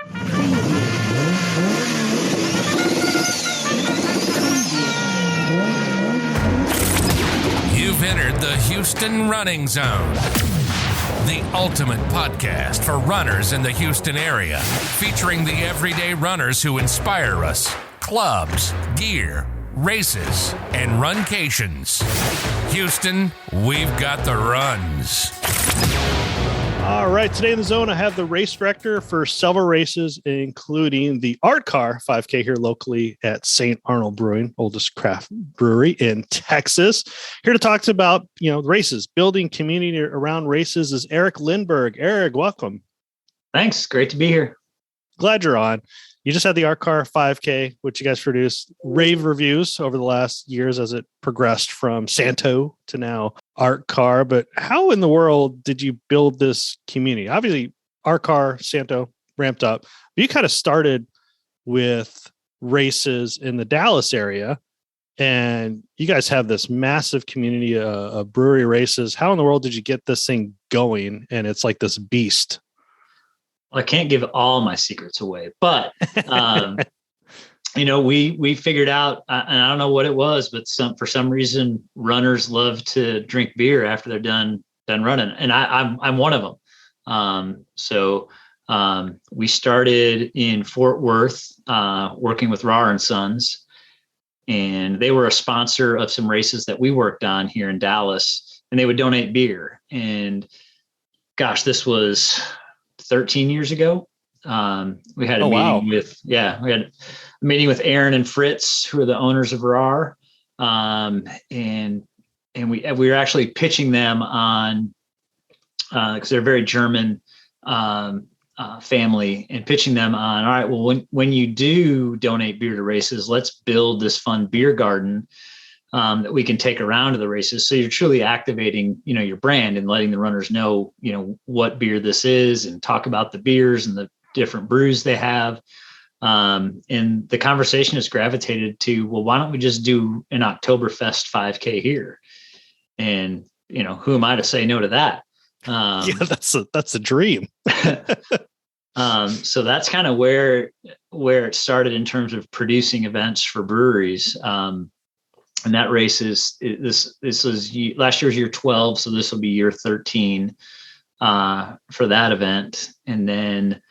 You've entered the Houston Running Zone, the ultimate podcast for runners in the Houston area, featuring the everyday runners who inspire us, clubs, gear, races, and runcations. Houston, we've got the runs. All right, today in the zone, I have the race director for several races, including the Art Car 5K here locally at Saint Arnold Brewing, oldest craft brewery in Texas. Here to talk about, races, building community around races is Eric Lindberg. Eric, welcome. Thanks. Great to be here. Glad you're on. You just had the Art Car 5K, which you guys produced rave reviews over the last years as it progressed from Santo to now Art Car. But how in the world did you build this community? Obviously, Art Car, Santo ramped up. But you kind of started with races in the Dallas area, and you guys have this massive community of brewery races. How in the world did you get this thing going? And it's like this beast. Well, I can't give all my secrets away, but, we figured out, and I don't know what it was, but for some reason, runners love to drink beer after they're done running. And I'm one of them. So we started in Fort Worth, working with Rar and Sons, and they were a sponsor of some races that we worked on here in Dallas, and they would donate beer. And gosh, this was 13 years ago. We had a meeting with Aaron and Fritz, who are the owners of RAR. And we were actually pitching them on, because they're a very German family, and pitching them on, all right, well, when you do donate beer to races, let's build this fun beer garden that we can take around to the races. So you're truly activating, your brand and letting the runners know, what beer this is, and talk about the beers and the different brews they have. And the conversation has gravitated to, well, why don't we just do an Oktoberfest 5K here? And, who am I to say no to that? That's a dream. So that's kind of where it started in terms of producing events for breweries. And that race this was last year's year 12. So this will be year 13 for that event. And then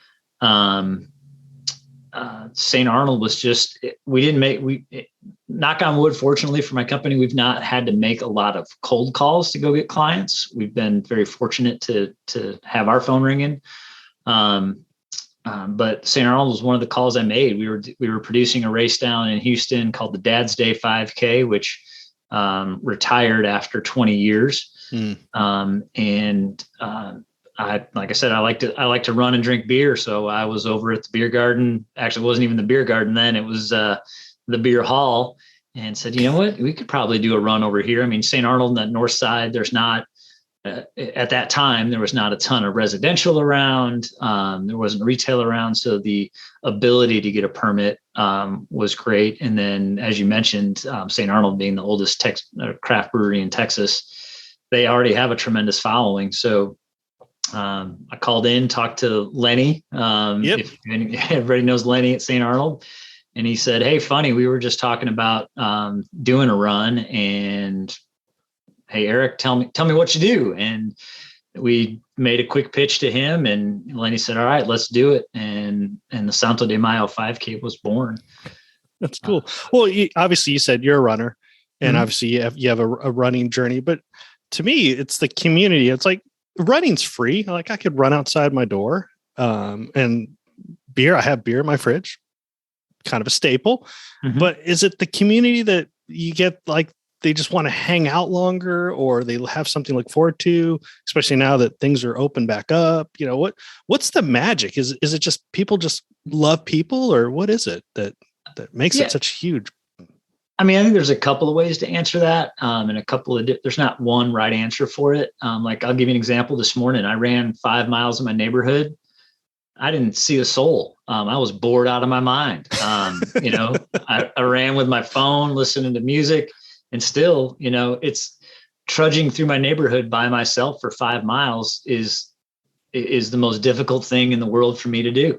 St. Arnold was knock on wood, fortunately for my company, we've not had to make a lot of cold calls to go get clients. We've been very fortunate to have our phone ringing. But St. Arnold was one of the calls I made. We were producing a race down in Houston called the Dad's Day 5K, which retired after 20 years. Like I said, I like to run and drink beer. So I was over at the beer garden. Actually, it wasn't even the beer garden then. It was the beer hall, and said, you know what, we could probably do a run over here. I mean, St. Arnold on the north side, there's not, at that time, there was not a ton of residential around. There wasn't retail around. So the ability to get a permit was great. And then, as you mentioned, St. Arnold being the oldest craft brewery in Texas, they already have a tremendous following. So I called in, talked to Lenny. If everybody knows Lenny at St. Arnold. And he said, hey, funny, we were just talking about doing a run, and hey, Eric, tell me what you do. And we made a quick pitch to him, and Lenny said, all right, let's do it. And the Santo de Mayo 5K was born. That's cool. Well, obviously you said you're a runner, and obviously you have a running journey, but to me, it's the community. It's like running's free. Like I could run outside my door, and beer. I have beer in my fridge, kind of a staple, but is it the community that you get, like, they just want to hang out longer, or they have something to look forward to, especially now that things are open back up? What's the magic? Is it just people just love people, or what is it that makes it such huge? I mean, I think there's a couple of ways to answer that. And there's not one right answer for it. Like, I'll give you an example. This morning, I ran 5 miles in my neighborhood. I didn't see a soul. I was bored out of my mind. I ran with my phone, listening to music. And still, it's trudging through my neighborhood by myself for 5 miles is the most difficult thing in the world for me to do.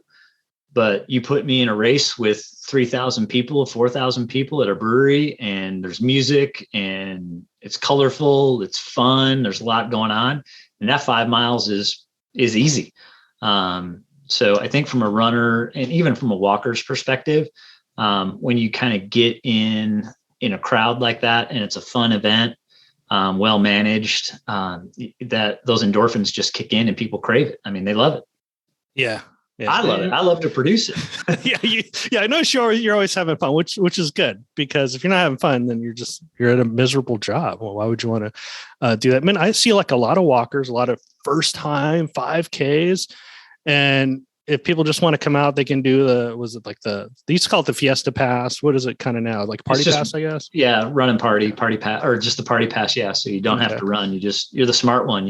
But you put me in a race with 3,000 people, 4,000 people at a brewery, and there's music and it's colorful, it's fun, there's a lot going on. And that 5 miles is easy. So I think from a runner and even from a walker's perspective, when you kind of get in a crowd like that and it's a fun event, well managed, that those endorphins just kick in and people crave it. I mean, they love it. Yeah. I love it. I love to produce it. I know you're always having fun, which is good, because if you're not having fun, then you're at a miserable job. Well, why would you want to do that? I mean, I see like a lot of walkers, a lot of first time 5Ks, and if people just want to come out, they can do they used to call it the Fiesta Pass. What is it kind of now? Like Party Pass, I guess? Yeah. Run and party pass, or just the Party Pass. Yeah. So you don't have to run. You're the smart one.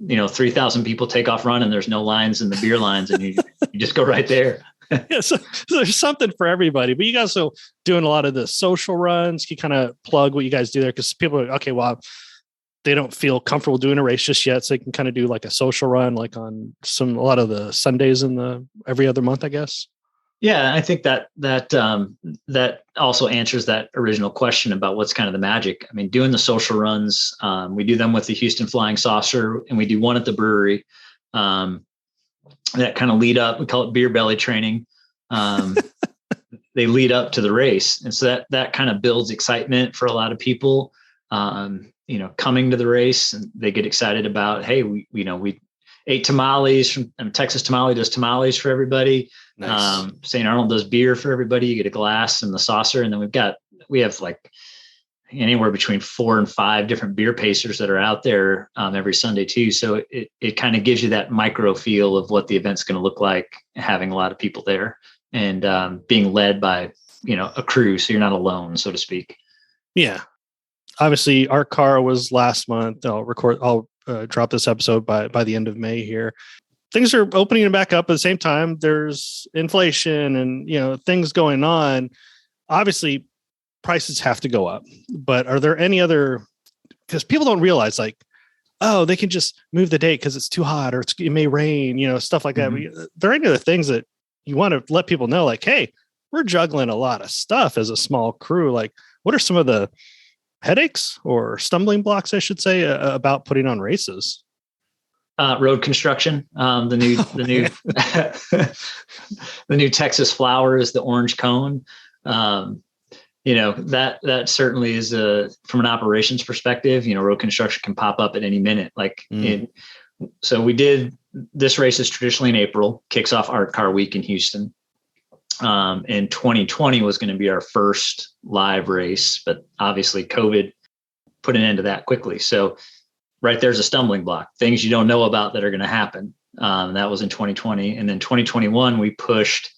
You know, 3,000 people take off running. There's no lines in the beer lines, and you just go right there. Yeah, so there's something for everybody. But you guys are doing a lot of the social runs. Can you kind of plug what you guys do there? Because people are, okay, well, they don't feel comfortable doing a race just yet, so they can kind of do like a social run, like on a lot of the Sundays in every other month, I guess. Yeah, I think that also answers that original question about what's kind of the magic. I mean, doing the social runs, we do them with the Houston Flying Saucer, and we do one at the brewery. That kind of lead up. We call it beer belly training. They lead up to the race, and so that kind of builds excitement for a lot of people. Coming to the race, and they get excited about, hey, we ate tamales from Texas Tamale does tamales for everybody. Nice. Saint Arnold does beer for everybody. You get a glass and the saucer. And then we have like anywhere between 4 and 5 different beer pacers that are out there every Sunday too. So it kind of gives you that micro feel of what the event's going to look like, having a lot of people there and being led by, a crew. So you're not alone, so to speak. Yeah. Obviously Art Car was last month. I'll drop this episode by the end of May here. Things are opening back up at the same time. There's inflation and, things going on. Obviously prices have to go up, but are there any other, because people don't realize like, oh, they can just move the date because it's too hot or it may rain, stuff like that. Mm-hmm. There are any other things that you want to let people know, like, hey, we're juggling a lot of stuff as a small crew. Like, what are some of the headaches or stumbling blocks, I should say, about putting on races? Road construction. The new Texas flower is the orange cone. That certainly is from an operations perspective, road construction can pop up at any minute. So we did, this race is traditionally in April, kicks off Art Car Week in Houston. And 2020 was going to be our first live race, but obviously COVID put an end to that quickly. So right there's a stumbling block, things you don't know about that are going to happen. That was in 2020. And then 2021, we pushed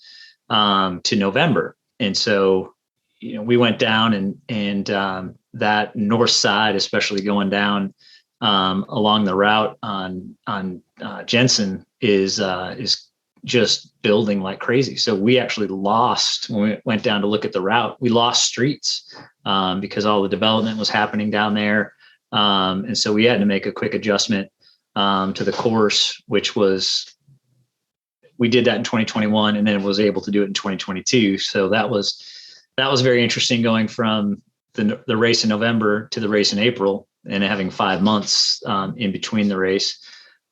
to November. And so, we went down and that north side, especially going down along the route on Jensen is just building like crazy. So we actually lost, when we went down to look at the route, we lost streets because all the development was happening down there. And so we had to make a quick adjustment to the course, we did that in 2021 and then was able to do it in 2022. So that was very interesting, going from the race in November to the race in April and having 5 months in between the race.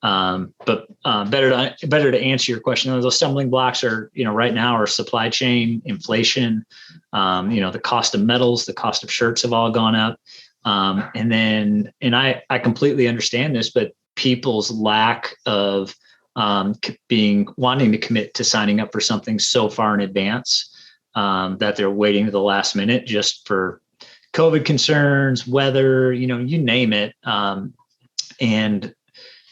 But better to answer your question. Those stumbling blocks are, right now are supply chain, inflation, the cost of metals, the cost of shirts have all gone up. And I completely understand this, but people's lack of wanting to commit to signing up for something so far in advance that they're waiting to the last minute just for COVID concerns, weather, you name it. And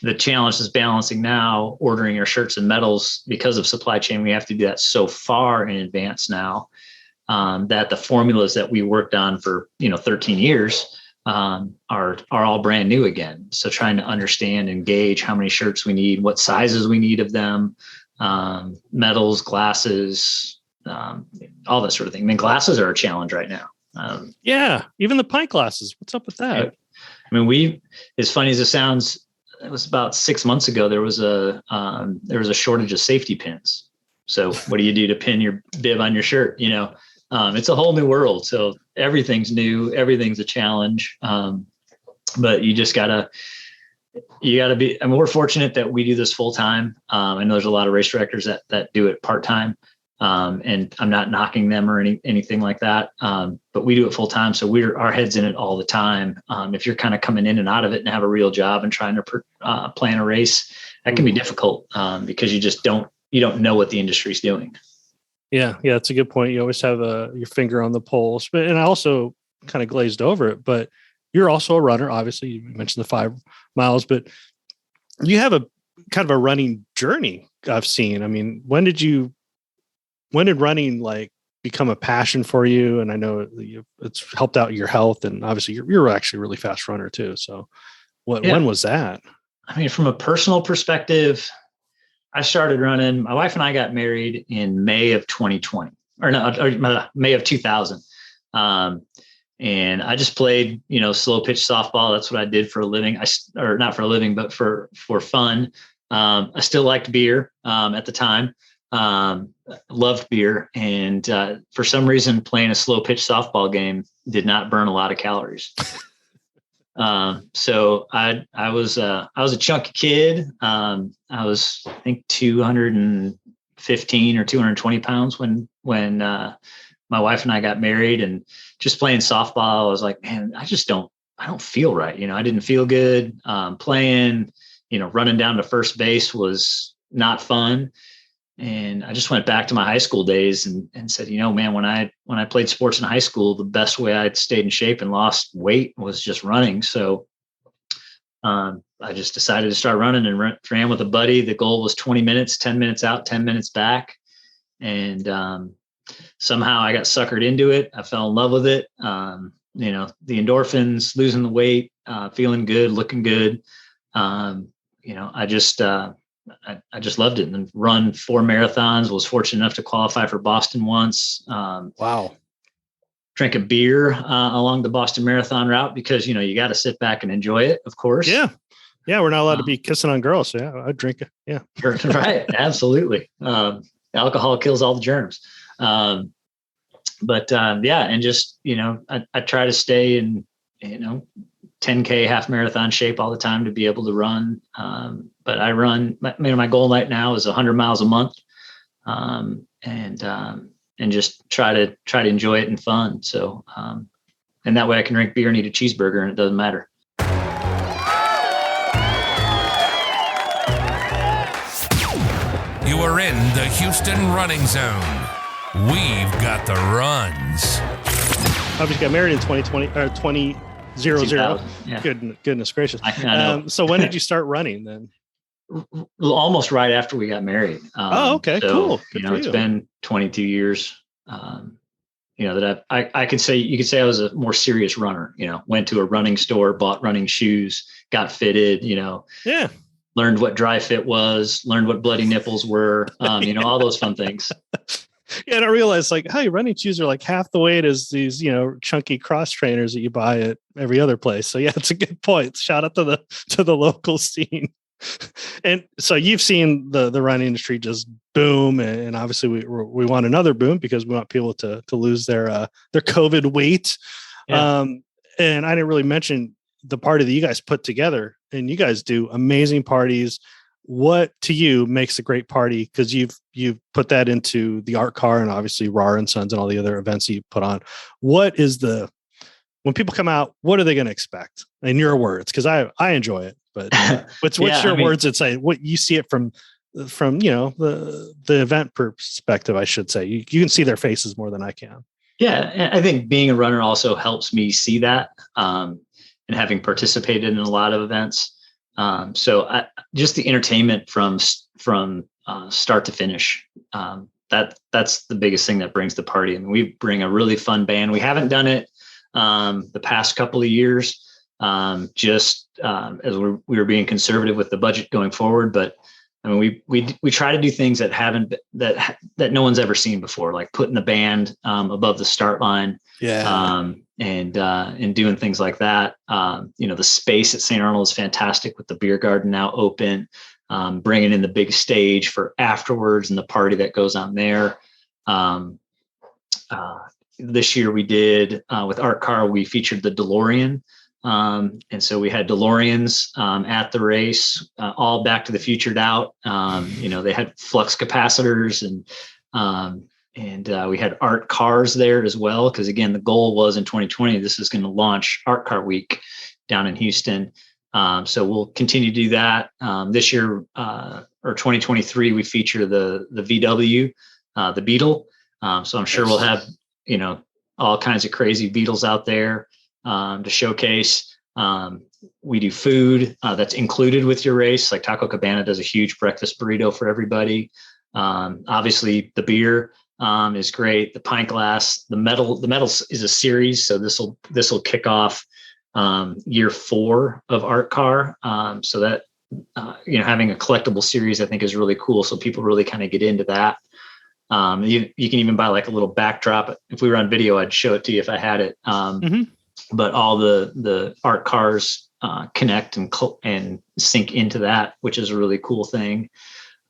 the challenge is balancing now, ordering our shirts and medals because of supply chain. We have to do that so far in advance now that the formulas that we worked on for 13 years are all brand new again. So trying to understand and gauge how many shirts we need, what sizes we need of them, medals, glasses, all that sort of thing. I mean, glasses are a challenge right now. Yeah, even the pint glasses. What's up with that? I mean, as funny as it sounds, it was about 6 months ago. There was a shortage of safety pins, So what do you do to pin your bib on your shirt? It's a whole new world. So everything's new, everything's a challenge. But you just gotta be, I mean, we're fortunate that we do this full time. I know there's a lot of race directors that do it part-time. And I'm not knocking them or anything like that. But we do it full time. So our heads in it all the time. If you're kind of coming in and out of it and have a real job and trying to plan a race, that can be difficult because you don't know what the industry's doing. Yeah. That's a good point. You always have your finger on the pulse, and I also kind of glazed over it, but you're also a runner. Obviously you mentioned the 5 miles, but you have a kind of a running journey I've seen. I mean, when did running like become a passion for you? And I know it's helped out your health, and obviously you're actually a really fast runner too. So when was that? I mean, from a personal perspective, I started running. My wife and I got married in May of 2020 or May of 2000. And I just played, slow pitch softball. That's what I did for a living. Or not for a living, but for fun. I still liked beer at the time. Loved beer. And for some reason, playing a slow pitch softball game did not burn a lot of calories. So I was a chunky kid. I was, I think 215 or 220 pounds when my wife and I got married, and just playing softball, I was like, man, I don't feel right. I didn't feel good. Playing, running down to first base was not fun. And I just went back to my high school days and said, man, when I played sports in high school, the best way I'd stayed in shape and lost weight was just running. So I just decided to start running and ran with a buddy. The goal was 20 minutes, 10 minutes out, 10 minutes back. And somehow I got suckered into it. I fell in love with it. The endorphins, losing the weight, feeling good, looking good. I just loved it, and run 4 marathons. Was fortunate enough to qualify for Boston once. Wow. Drank a beer along the Boston Marathon route because, you got to sit back and enjoy it, of course. Yeah. Yeah. We're not allowed to be kissing on girls. So yeah, I'd drink it. Yeah. Right. Absolutely. Alcohol kills all the germs. And just, I try to stay in, 10K half marathon shape all the time to be able to run. But I run, my goal right now is 100 miles a month. And just try to enjoy it and fun. So, and that way I can drink beer and eat a cheeseburger and it doesn't matter. You are in the Houston running zone. We've got the runs. Obviously got married in 2020 or 2000. Yeah. Goodness gracious. I know. So when did you start running then? Almost right after we got married. Okay, so, cool. Good it's been 22 years. That I could say, you could say I was a more serious runner. Went to a running store, bought running shoes, got fitted. Yeah. Learned what dry fit was, learned what bloody nipples were. All those fun things. Yeah, and I realized running shoes are like half the weight as these, chunky cross trainers that you buy at every other place. So yeah, it's a good point. Shout out to the local scene. And so you've seen the running industry just boom, and obviously we want another boom because we want people to lose their COVID weight. Yeah. And I didn't really mention the party that you guys put together, and you guys do amazing parties. What to you makes a great party? Because you've put that into the art car and obviously Rar and Sons and all the other events that you put on. What is when people come out, what are they going to expect in your words? Because I enjoy it, but what's your words that say what you see it from the event perspective? I should say you can see their faces more than I can. Yeah, I think being a runner also helps me see that, and having participated in a lot of events. So just the entertainment from start to finish, that's the biggest thing that brings the party. I mean, we bring a really fun band. We haven't done it the past couple of years, as we were being conservative with the budget going forward. But I mean, we try to do things that no one's ever seen before, like putting the band above the start line. Yeah. And doing things like that. The space at Saint Arnold is fantastic with the beer garden now open. bringing in the big stage for afterwards and the party that goes on there. This year we did with Art Car, we featured the DeLorean. And so we had DeLoreans at the race, all Back to the Futured out. They had flux capacitors and we had art cars there as well. Because again, the goal was in 2020, this is going to launch Art Car Week down in Houston. So we'll continue to do that. This year, or 2023, we feature the VW, the Beetle. So I'm sure we'll have, all kinds of crazy Beetles out there to showcase. We do food that's included with your race. Like Taco Cabana does a huge breakfast burrito for everybody. Obviously the beer is great. The Pint Glass, the metal is a series. So this will kick off year 4 of Art Car. So that, having a collectible series, I think is really cool. So people really kind of get into that. You can even buy like a little backdrop. If we were on video, I'd show it to you if I had it. But all the art cars connect and sync into that, which is a really cool thing.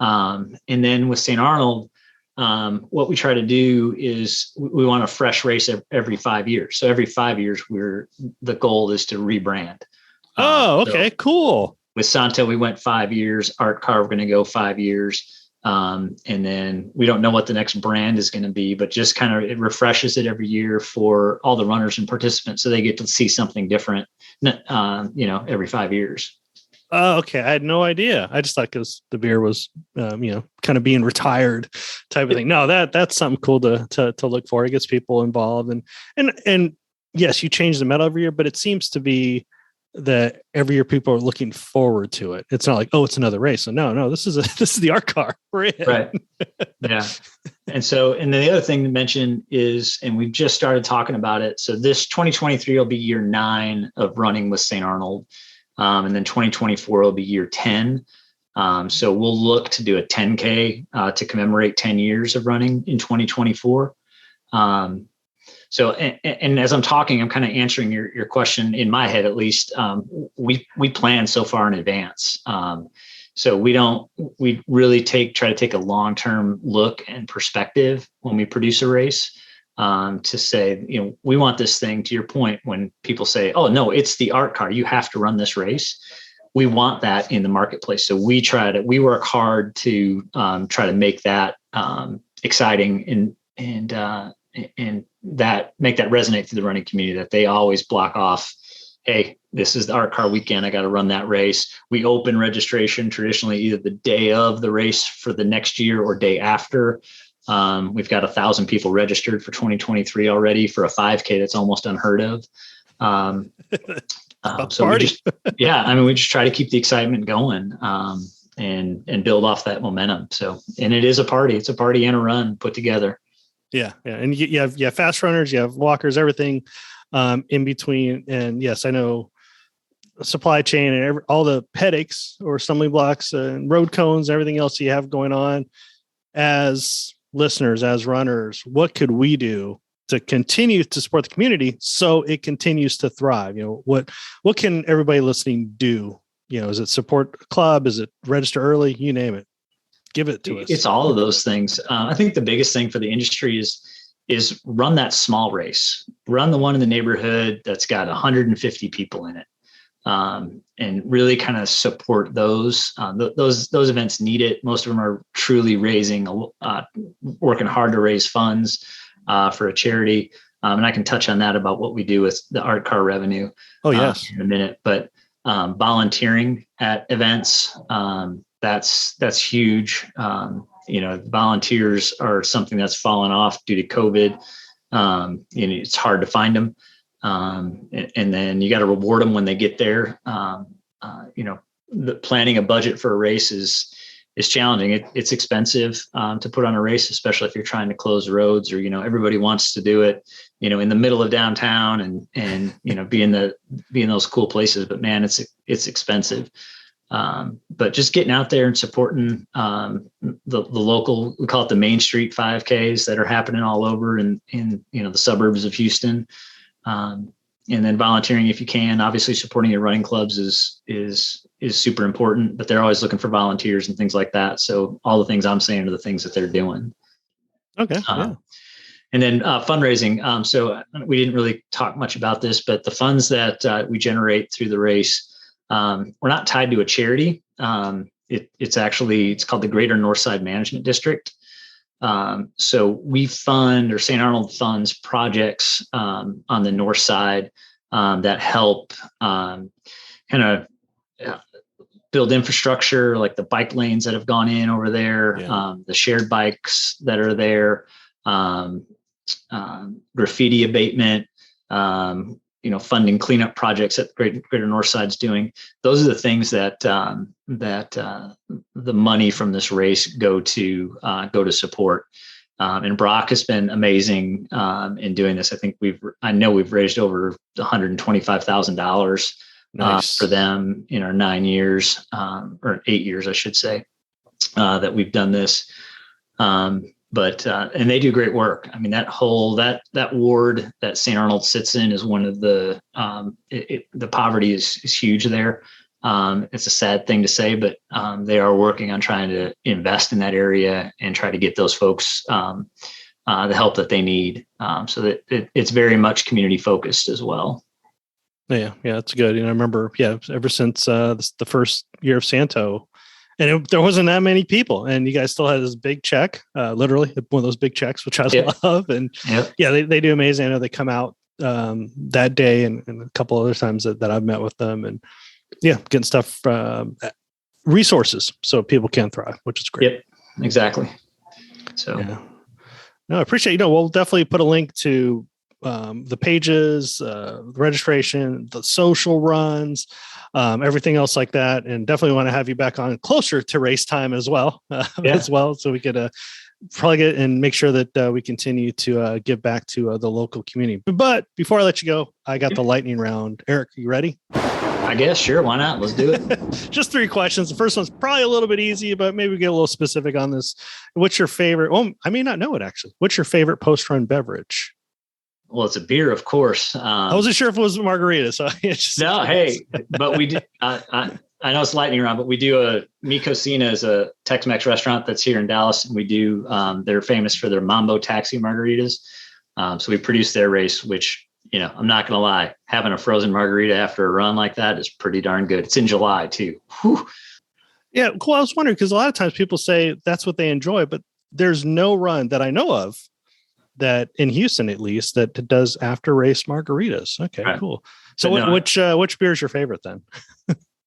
And then with Saint Arnold, what we try to do is we want a fresh race every 5 years. So every 5 years, the goal is to rebrand. Okay, cool. With Santo, we went 5 years. Art Car, we're going to go 5 years. And then we don't know what the next brand is going to be, but just kind of it refreshes it every year for all the runners and participants, so they get to see something different, every 5 years. Okay. I had no idea. I just thought because the beer was, kind of being retired type of thing. No, that's something cool to look for. It gets people involved, and yes, you change the metal every year, but it seems to be that every year people are looking forward to it. It's not like, oh, it's another race. So no, this is the Art Car. We're in. Right. Yeah. And then the other thing to mention is, and we've just started talking about it. So this 2023 will be year 9 of running with St. Arnold. And then 2024 will be year 10. So we'll look to do a 10K to commemorate 10 years of running in 2024. So, and as I'm talking, I'm kind of answering your question in my head, at least. We plan so far in advance. So we really try to take a long-term look and perspective when we produce a race, to say, we want this thing, to your point, when people say, oh no, it's the Art Car, you have to run this race. We want that in the marketplace. So we work hard to try to make that exciting and that make that resonate through the running community, that they always block off, hey, this is the Art Car weekend, I got to run that race. We open registration traditionally either the day of the race for the next year or day after. We've got 1,000 people registered for 2023 already for a 5K. That's almost unheard of. So we just try to keep the excitement going and build off that momentum. So, and it is a party. It's a party and a run put together. Yeah. And you have fast runners, you have walkers, everything in between. And yes, I know supply chain and all the headaches or stumbling blocks and road cones, everything else you have going on. As listeners, as runners, what could we do to continue to support the community so it continues to thrive? What can everybody listening do? Is it support a club? Is it register early? You name it. Give it to us. It's all of those things. I think the biggest thing for the industry is run that small race. Run the one in the neighborhood that's got 150 people in it, and really kind of support those. Those events need it. Most of them are truly working hard to raise funds for a charity. And I can touch on that about what we do with the Art Car revenue. Oh yes, in a minute. But volunteering at events. That's huge. Volunteers are something that's fallen off due to COVID. It's hard to find them. And then you got to reward them when they get there. The planning a budget for a race is challenging. It's expensive to put on a race, especially if you're trying to close roads or, everybody wants to do it, in the middle of downtown and be in those cool places. But man, it's expensive. But just getting out there and supporting the local, we call it the Main Street 5Ks that are happening all over in the suburbs of Houston. And then volunteering if you can. Obviously supporting your running clubs is is super important, but they're always looking for volunteers and things like that. So all the things I'm saying are the things that they're doing. Okay. Yeah. And then fundraising. So we didn't really talk much about this, but the funds that we generate through the race, we're not tied to a charity. It's called the Greater Northside Management District. So we fund, or St. Arnold funds, projects on the north side that help kind of build infrastructure, like the bike lanes that have gone in over there, the shared bikes that are there, graffiti abatement, funding cleanup projects that Greater Northside's doing. Those are the things that the money from this race go to support. And Brock has been amazing in doing this. I know we've raised over $125,000 for them in our 9 years, or 8 years, I should say, that we've done this. But and they do great work. I mean, that ward that St. Arnold sits in is one of the poverty is huge there. It's a sad thing to say, but they are working on trying to invest in that area and try to get those folks the help that they need. So that it's very much community focused as well. Yeah, that's good. I remember, ever since the first year of Santo. And there wasn't that many people, and you guys still had this big check, literally one of those big checks, which I love. And they do amazing. I know they come out that day and a couple other times that I've met with them, and getting stuff, resources so people can thrive, which is great. Yep, exactly. So, no, I appreciate, we'll definitely put a link to the pages, the registration, the social runs, everything else like that. And definitely want to have you back on closer to race time as well, so we could probably get and make sure that we continue to give back to the local community. But before I let you go, I got the lightning round. Eric, are you ready? I guess, sure. Why not? Let's do it. Just 3 questions. The first one's probably a little bit easy, but maybe we get a little specific on this. What's your favorite? Well, I may not know it actually. What's your favorite post-run beverage? Well, it's a beer, of course. I wasn't sure if it was a margarita. So but we do. I know it's lightning round, but we do Mi Cocina is a Tex-Mex restaurant that's here in Dallas, and we do. They're famous for their Mambo Taxi margaritas. So we produce their race, which I'm not going to lie, having a frozen margarita after a run like that is pretty darn good. It's in July too. Whew. Yeah, cool. I was wondering because a lot of times people say that's what they enjoy, but there's no run that I know of that in Houston, at least, that does after race margaritas. Okay, right. Cool. So which beer is your favorite then?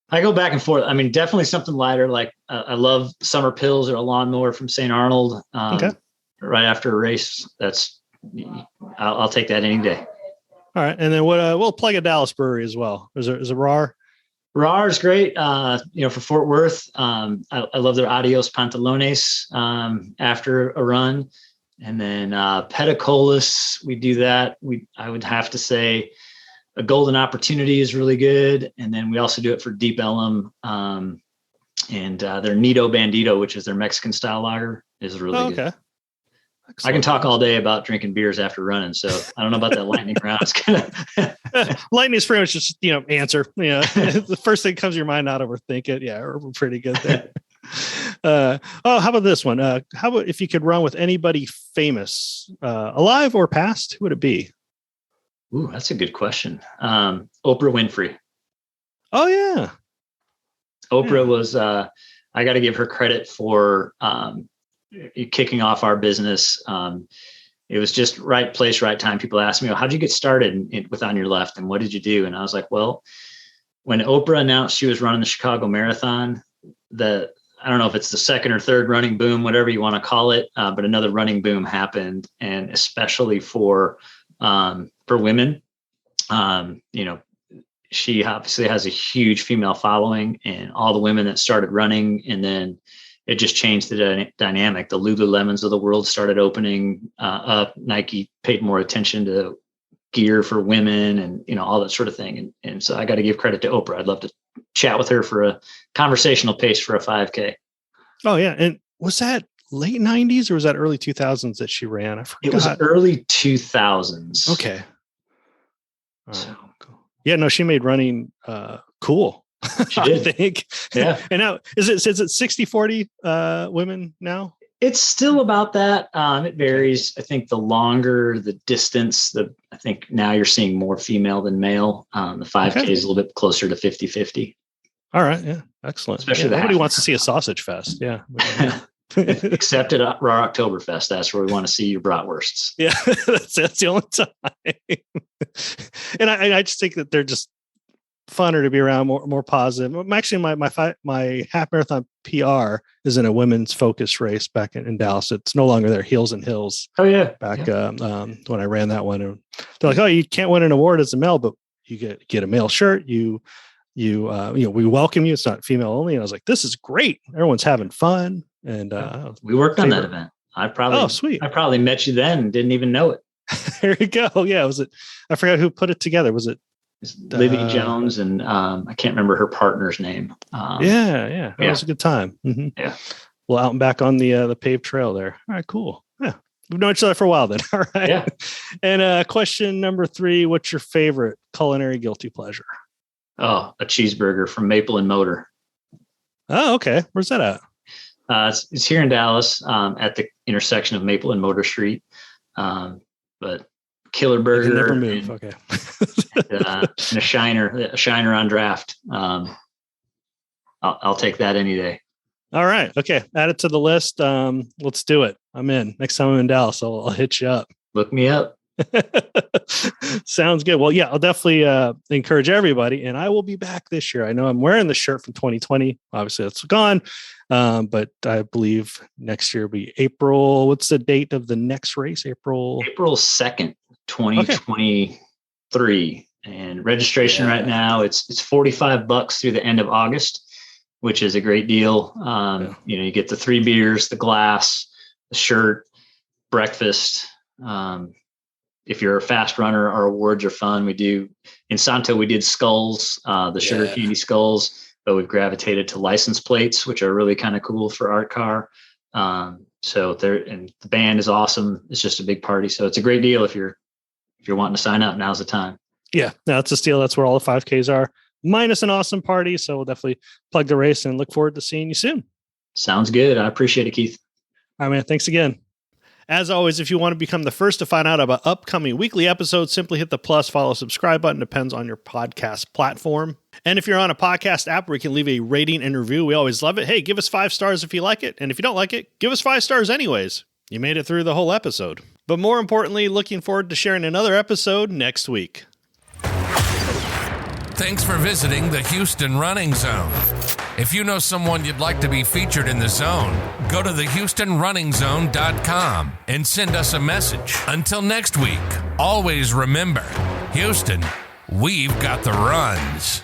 I go back and forth. I mean, definitely something lighter. Like I love Summer Pills or a Lawnmower from St. Arnold. Right after a race, I'll take that any day. All right. And then we'll plug a Dallas brewery as well. Is a RAR? RAR is great. For Fort Worth, I love their Adios Pantalones after a run. And then Pedicolis, we do that. I would have to say a Golden Opportunity is really good. And then we also do it for Deep Ellum. And their Nito Bandito, which is their Mexican style lager, is really good. Excellent. I can talk all day about drinking beers after running. So I don't know about that lightning round. Lightning is pretty much just, answer. The first thing that comes to your mind, not overthink it. Yeah, we're pretty good there. How about this one? How about if you could run with anybody famous, alive or past, who would it be? Ooh, that's a good question. Oprah Winfrey. Oh yeah. Oprah was, I got to give her credit for, kicking off our business. It was just right place, right time. People asked me, how'd you get started with On Your Left? And what did you do? And I was like, well, when Oprah announced she was running the Chicago Marathon, I don't know if it's the second or third running boom, whatever you want to call it, but another running boom happened. And especially for women, she obviously has a huge female following, and all the women that started running, and then it just changed the dynamic. The Lululemons of the world started opening up. Nike paid more attention to gear for women and, all that sort of thing. And so I got to give credit to Oprah. I'd love to chat with her for a conversational pace for a 5K. Oh yeah. And was that late 90s or was that early 2000s that she ran? I forgot. It was early 2000s. Okay. So cool. Yeah, no, she made running cool. She I did. think. Yeah. And now is it 60-40 women now? It's still about that. It varies. I think the longer the distance, I think now you're seeing more female than male. The 5K is a little bit closer to 50-50. All right. Yeah. Excellent. Especially nobody wants to see a sausage fest. Yeah. Except at our Oktoberfest. That's where we want to see your bratwursts. Yeah. that's the only time. And I just think that they're just funner to be around, more positive. Actually, my half marathon PR is in a women's focus race back in Dallas. It's no longer there. Heels and Hills. Oh yeah. Back when I ran that one, and they're like, "Oh, you can't win an award as a male, but you get a male shirt. We welcome you. It's not female only." And I was like, "This is great. Everyone's having fun." And we worked on that event. Sweet. I probably met you then and didn't even know it. There you go. Yeah, I forgot who put it together. Was it Libby Jones, and I can't remember her partner's name. That was a good time. Mm-hmm. Yeah. Well, out and back on the paved trail there. All right, cool. Yeah. We've known each other for a while then. All right. Yeah. And question number 3, what's your favorite culinary guilty pleasure? Oh, a cheeseburger from Maple and Motor. Oh, okay. Where's that at? It's here in Dallas, at the intersection of Maple and Motor Street. But killer burger. Never move. Okay. And a shiner on draft. I'll take that any day. All right. Okay. Add it to the list. Let's do it. I'm in. Next time I'm in Dallas, I'll hit you up. Look me up. Sounds good. Well, yeah, I'll definitely encourage everybody, and I will be back this year. I know I'm wearing the shirt from 2020. Obviously, that's gone, but I believe next year will be April. What's the date of the next race? April 2nd, 2023, and registration right now it's $45 through the end of August, which is a great deal. You get the 3 beers, the glass, the shirt, breakfast. If you're a fast runner, our awards are fun. We do in Santo, we did skulls, the sugar candy skulls, but we've gravitated to license plates, which are really kind of cool for Art Car. So the band is awesome. It's just a big party. So it's a great deal. If you're wanting to sign up, now's the time. Yeah, no, it's a steal. That's where all the 5Ks are, minus an awesome party. So we'll definitely plug the race and look forward to seeing you soon. Sounds good. I appreciate it, Keith. All right, man. Thanks again. As always, if you want to become the first to find out about upcoming weekly episodes, simply hit the plus, follow, subscribe button. Depends on your podcast platform. And if you're on a podcast app where you can leave a rating and review, we always love it. Hey, give us 5 stars if you like it. And if you don't like it, give us 5 stars anyways. You made it through the whole episode. But more importantly, looking forward to sharing another episode next week. Thanks for visiting the Houston Running Zone. If you know someone you'd like to be featured in the zone, go to thehoustonrunningzone.com and send us a message. Until next week, always remember, Houston, we've got the runs.